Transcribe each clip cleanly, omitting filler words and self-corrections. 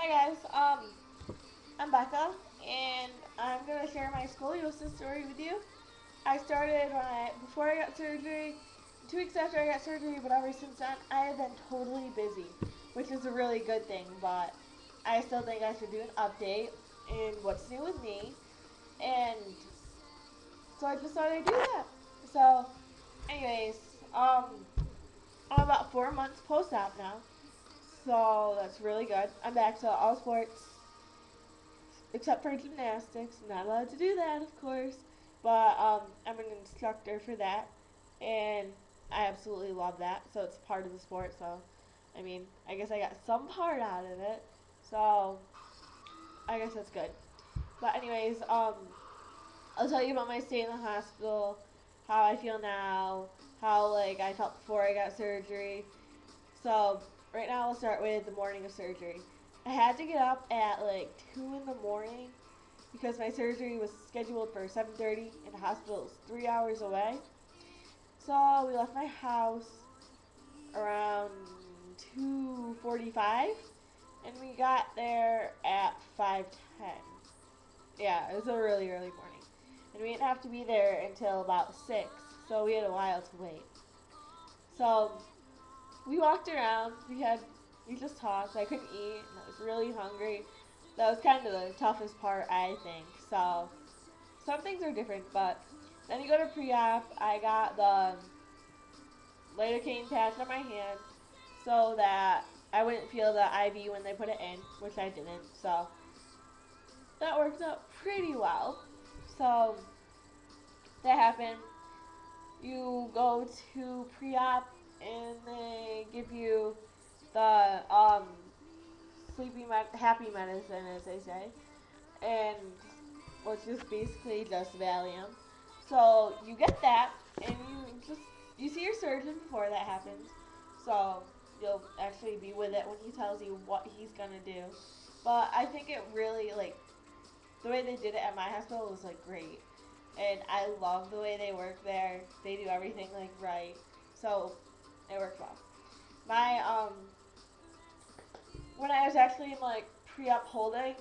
Hi guys, I'm Becca, and I'm gonna share my scoliosis story with you. I started before I got surgery, 2 weeks after I got surgery, but ever since then I have been totally busy, which is a really good thing. But I still think I should do an update in what's new with me, and so I just thought I'd do that. So, anyways, um, I'm about 4 months post-op now, so that's really good. I'm back to all sports except for gymnastics. I'm not allowed to do that, of course. But I'm an instructor for that, and I absolutely love that. So it's part of the sport. So, I mean, I guess I got some part out of it. So I guess that's good. But anyways, I'll tell you about my stay in the hospital, how I feel now, how like I felt before I got surgery. So right now I'll start with the morning of surgery. I had to get up at like 2 in the morning because my surgery was scheduled for 7:30 and the hospital is 3 hours away. So we left my house around 2:45 and we got there at 5:10. Yeah, it was a really early morning. And we didn't have to be there until about 6, so we had a while to wait. So we walked around. We just talked. I couldn't eat, and I was really hungry. That was kind of the toughest part, I think. So some things are different, but then you go to pre-op. I got the lidocaine patch on my hand so that I wouldn't feel the IV when they put it in, which I didn't. So that worked out pretty well. So that happened. You go to pre-op and they give you the happy medicine, as they say, and which is basically just Valium. So you get that, and you see your surgeon before that happens. So you'll actually be with it when he tells you what he's gonna do. But I think it really like the way they did it at my hospital was like great, and I love the way they work there. They do everything like right, so it worked well. My when I was actually in like pre-op holding,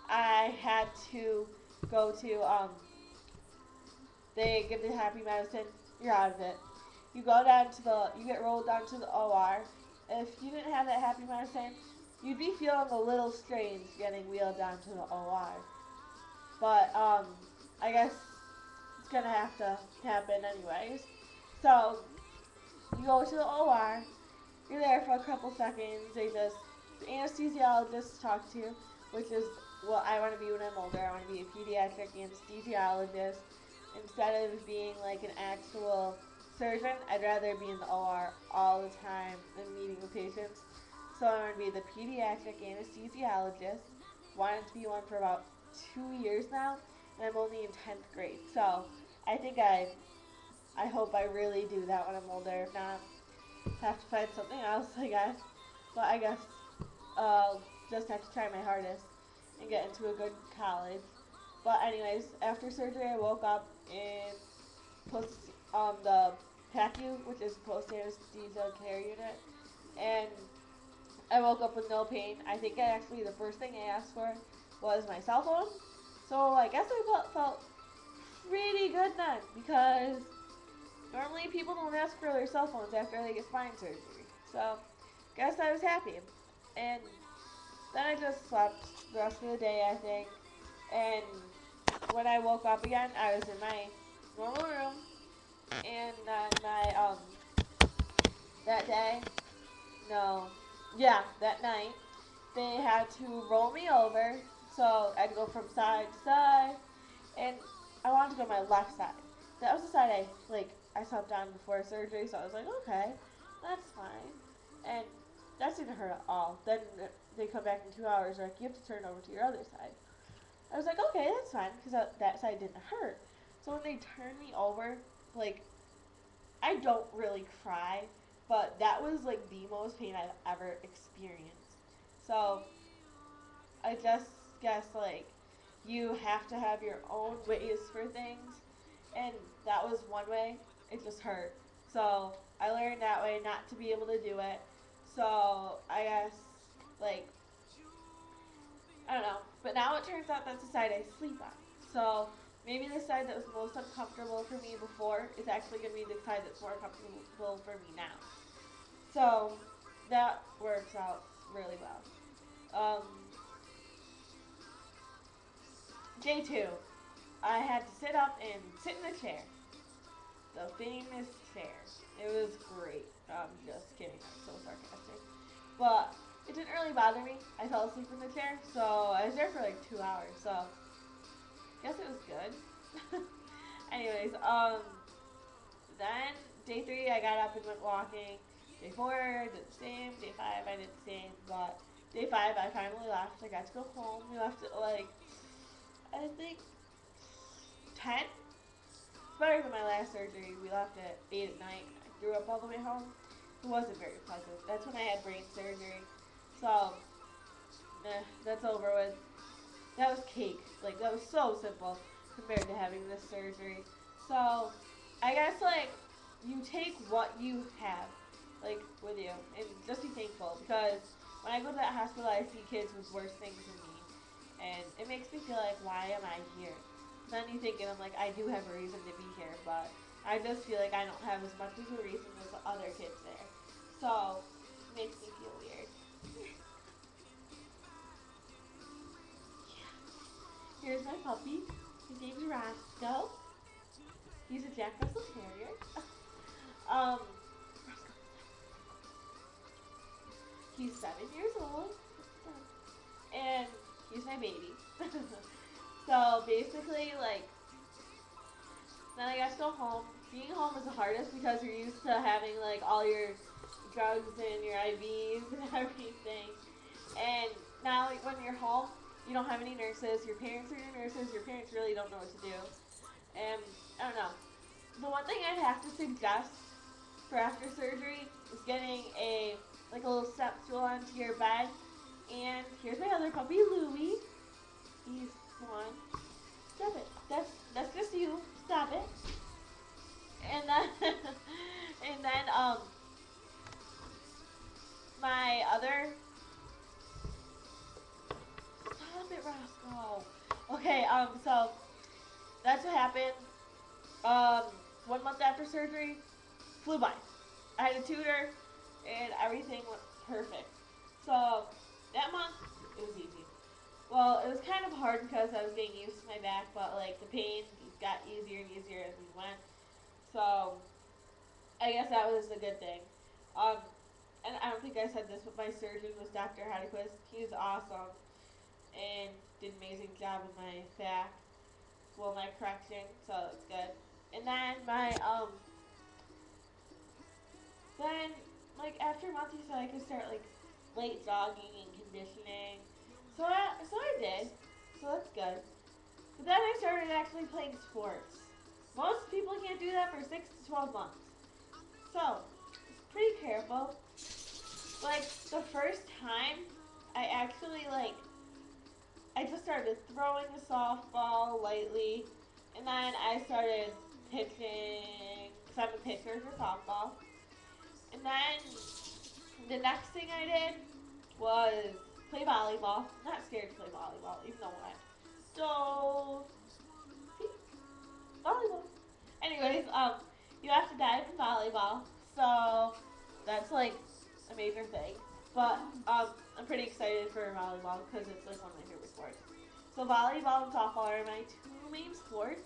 I had to go to they give the happy medicine, you're out of it. You get rolled down to the OR. If you didn't have that happy medicine, you'd be feeling a little strange getting wheeled down to the OR. But I guess it's gonna have to happen anyways. So you go to the OR. You're there for a couple seconds. The anesthesiologist talk to you, which is what I want to be when I'm older. I want to be a pediatric anesthesiologist instead of being like an actual surgeon. I'd rather be in the OR all the time than meeting the patients. So I'm going to be the pediatric anesthesiologist. Wanted to be one for about 2 years now, and I'm only in 10th grade. So I think I hope I really do that when I'm older. If not, have to find something else, I guess. But I guess I'll just have to try my hardest and get into a good college. But anyways, after surgery, I woke up in the PACU, which is post anesthesia care unit, and I woke up with no pain. I think the first thing I asked for was my cell phone. So I guess I felt pretty good then because normally people don't ask for their cell phones after they get spine surgery. So guess I was happy. And then I just slept the rest of the day, I think. And when I woke up again, I was in my normal room. And then that day, no, yeah, that night, they had to roll me over. So I'd go from side to side. And I wanted to go to my left side. That was the side I slept on before surgery. So I was like, okay, that's fine. And that didn't hurt at all. Then they come back in 2 hours, like, you have to turn over to your other side. I was like, okay, that's fine, because that side didn't hurt. So when they turned me over, like, I don't really cry, but that was, like, the most pain I've ever experienced. So I just guess, like, you have to have your own ways for things, and that was one way. It just hurt. So I learned that way not to be able to do it. So I guess like I don't know. But now it turns out that's the side I sleep on. So maybe the side that was most uncomfortable for me before is actually going to be the side that's more comfortable for me now. So that works out really well. Um, Day two, I had to sit up and sit in the chair. The famous chair. It was great. I'm just kidding. I'm so sarcastic. But it didn't really bother me. I fell asleep in the chair, so I was there for like 2 hours. So I guess it was good. Anyways, then day three I got up and went walking. Day four I did the same. Day five I did the same. But day five I finally left. I got to go home. We left at like I think 10. It's better than my last surgery. We left at 8 at night. I threw up all the way home. It wasn't very pleasant. That's when I had brain surgery. So, that's over with. That was cake. Like, that was so simple compared to having this surgery. So, I guess, like, you take what you have, like, with you, and just be thankful. Because when I go to that hospital, I see kids with worse things than me. And it makes me feel like, why am I here? Then you think, and I'm like, I do have a reason to be here, but I just feel like I don't have as much of a reason as the other kids there. So, it makes me feel weird. Here's my puppy. His name's Roscoe. He's a Jack Russell Terrier. Roscoe. He's 7 years old. And he's my baby. So basically, like, then I got to go home. Being home is the hardest because you're used to having, like, all your drugs and your IVs and everything. And now, like, when you're home, you don't have any nurses. Your parents are your nurses. Your parents really don't know what to do. And, I don't know. The one thing I'd have to suggest for after surgery is getting a little step stool onto your bed. And here's my other puppy, Louie. He's one. Stop it. That's just you. Stop it. And then my other stop it, Roscoe. Okay, so that's what happened. 1 month after surgery, flew by. I had a tutor and everything went perfect. So that month it was easy. Well, it was kind of hard because I was getting used to my back, but like the pain got easier and easier as we went. So I guess that was a good thing. And I don't think I said this, but my surgeon was Dr. Hadquist. He was awesome and did an amazing job with my back, well, my correction. So it's good. And then then like after a month, he said I could start like late jogging and conditioning. So I did. So that's good. But then I started actually playing sports. Most people can't do that for 6 to 12 months. So, pretty careful. Like, the first time, I just started throwing the softball lightly. And then I started pitching, because I'm a pitcher for softball. And then the next thing I did was play volleyball. I'm not scared to play volleyball, even though I'm so volleyball. Anyways, you have to dive in volleyball, so that's like a major thing. But I'm pretty excited for volleyball because it's like one of my favorite sports. So volleyball and softball are my two main sports.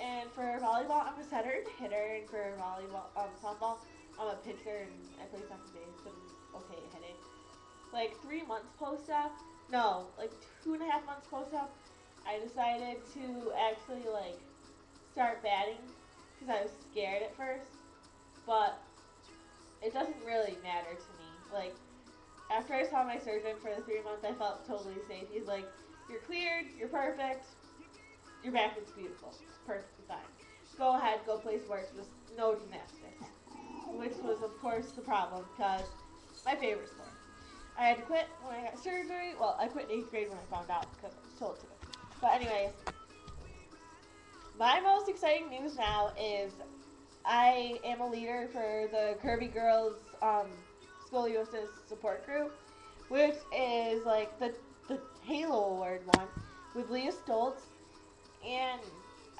And for volleyball, I'm a setter and hitter, and for softball, I'm a pitcher and I play second base. I'm okay at hitting. Like 3 months post-op, no, like 2.5 months post-op, I decided to actually like start batting because I was scared at first, but it doesn't really matter to me. Like after I saw my surgeon for the 3 months, I felt totally safe. He's like, you're cleared, you're perfect, your back is beautiful, it's perfectly fine. Go ahead, go play sports, just no gymnastics, which was of course the problem because my favorite sport. I had to quit when I got surgery. Well, I quit in 8th grade when I found out because I was told to. But anyways, my most exciting news now is I am a leader for the Curvy Girls Scoliosis support group, which is like the the Halo Award one with Leah Stoltz, and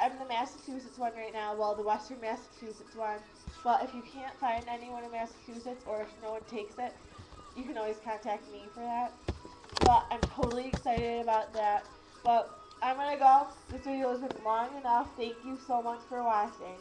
I'm the Massachusetts one right now, well, the Western Massachusetts one. But if you can't find anyone in Massachusetts, or if no one takes it, you can always contact me for that. But I'm totally excited about that. But I'm gonna go. This video has been long enough. Thank you so much for watching.